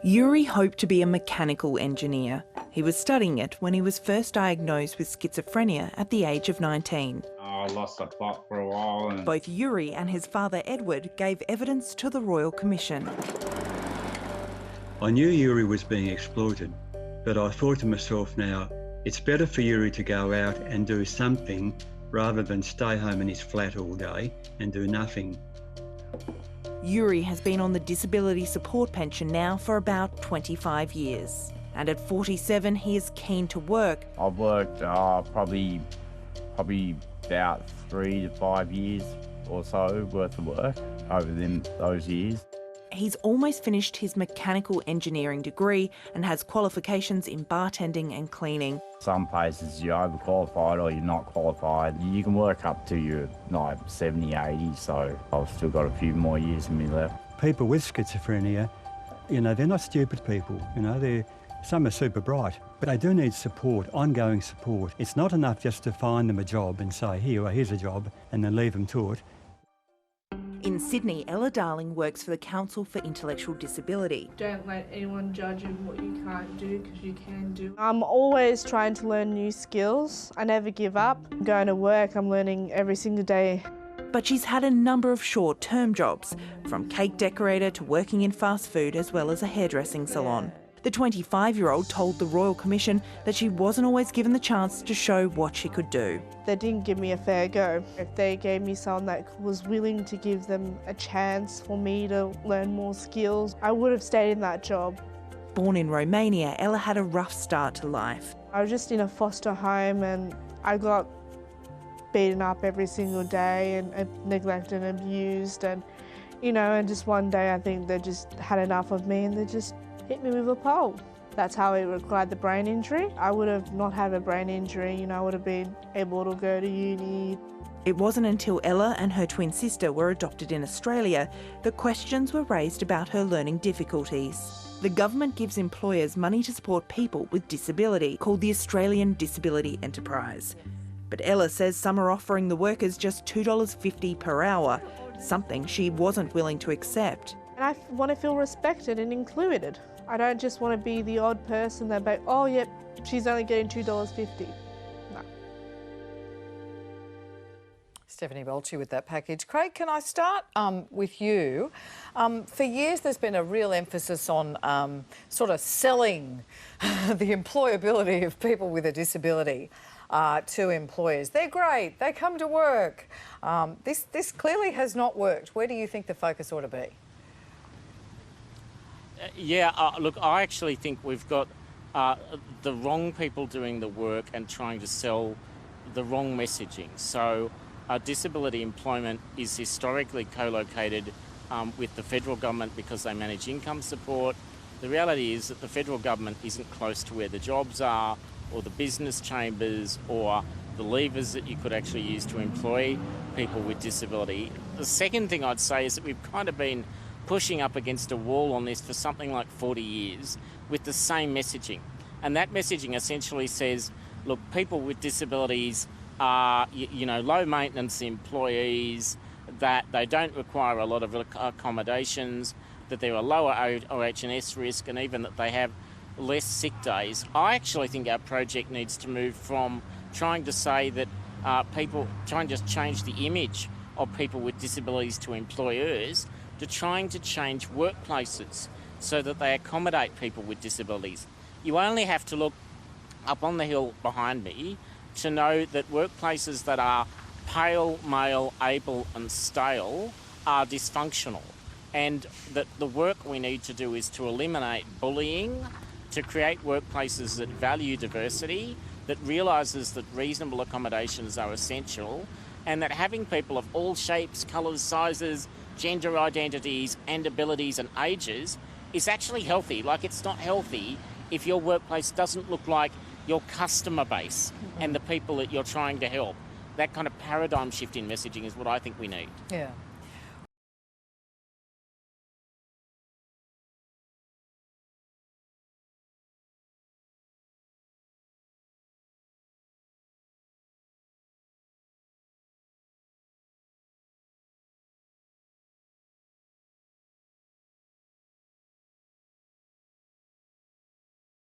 YURI hoped to be a mechanical engineer. He was studying it when he was first diagnosed with schizophrenia at the age of 19. I lost the plot for a while. Both YURI and his father Edward gave evidence to the Royal Commission. I knew YURI was being exploited, but I thought to myself now, it's better for YURI to go out and do something rather than stay home in his flat all day and do nothing. YURI has been on the disability support pension now for about 25 years. And at 47, he is keen to work. I've worked probably about 3 to 5 years or so worth of work over those years. He's almost finished his mechanical engineering degree and has qualifications in bartending and cleaning. Some places you're overqualified or you're not qualified. You can work up to your 70, 80, so I've still got a few more years in me left. People with schizophrenia, they're not stupid people, some are super bright, but they do need support, ongoing support. It's not enough just to find them a job and say, here's a job, and then leave them to it. In Sydney, Ella Darling works for the Council for Intellectual Disability. Don't let anyone judge you what you can't do, because you can do. I'm always trying to learn new skills. I never give up. I'm going to work, I'm learning every single day. But she's had a number of short-term jobs, from cake decorator to working in fast food as well as a hairdressing salon. The 25-year-old told the Royal Commission that she wasn't always given the chance to show what she could do. They didn't give me a fair go. If they gave me someone that was willing to give them a chance for me to learn more skills, I would have stayed in that job. Born in Romania, Ella had a rough start to life. I was just in a foster home and I got beaten up every single day and neglected and abused, and just one day I think they just had enough of me and they just hit me with a pole. That's how it required the brain injury. I would have not had a brain injury, I would have been able to go to uni. It wasn't until Ella and her twin sister were adopted in Australia that questions were raised about her learning difficulties. The government gives employers money to support people with disability, called the Australian Disability Enterprise. But Ella says some are offering the workers just $2.50 per hour, something she wasn't willing to accept. And I want to feel respected and included. I don't just want to be the odd person that be, oh, yep, she's only getting $2.50. No. Stephanie Boltje with that package. Craig, can I start with you? For years there's been a real emphasis on sort of selling the employability of people with a disability to employers. They're great, they come to work. This clearly has not worked. Where do you think the focus ought to be? Look, I actually think we've got the wrong people doing the work and trying to sell the wrong messaging. So disability employment is historically co-located with the federal government because they manage income support. The reality is that the federal government isn't close to where the jobs are, or the business chambers, or the levers that you could actually use to employ people with disability. The second thing I'd say is that we've kind of been pushing up against a wall on this for something like 40 years with the same messaging. And that messaging essentially says, look, people with disabilities are, low maintenance employees, that they don't require a lot of accommodations, that they're a lower OH&S risk, and even that they have less sick days. I actually think our project needs to move from trying to say that trying to just change the image of people with disabilities to employers, to trying to change workplaces so that they accommodate people with disabilities. You only have to look up on the hill behind me to know that workplaces that are pale, male, able and stale are dysfunctional, and that the work we need to do is to eliminate bullying, to create workplaces that value diversity, that realises that reasonable accommodations are essential, and that having people of all shapes, colours, sizes, gender identities and abilities and ages is actually healthy. Like, it's not healthy if your workplace doesn't look like your customer base and the people that you're trying to help. That kind of paradigm shift in messaging is what I think we need. Yeah.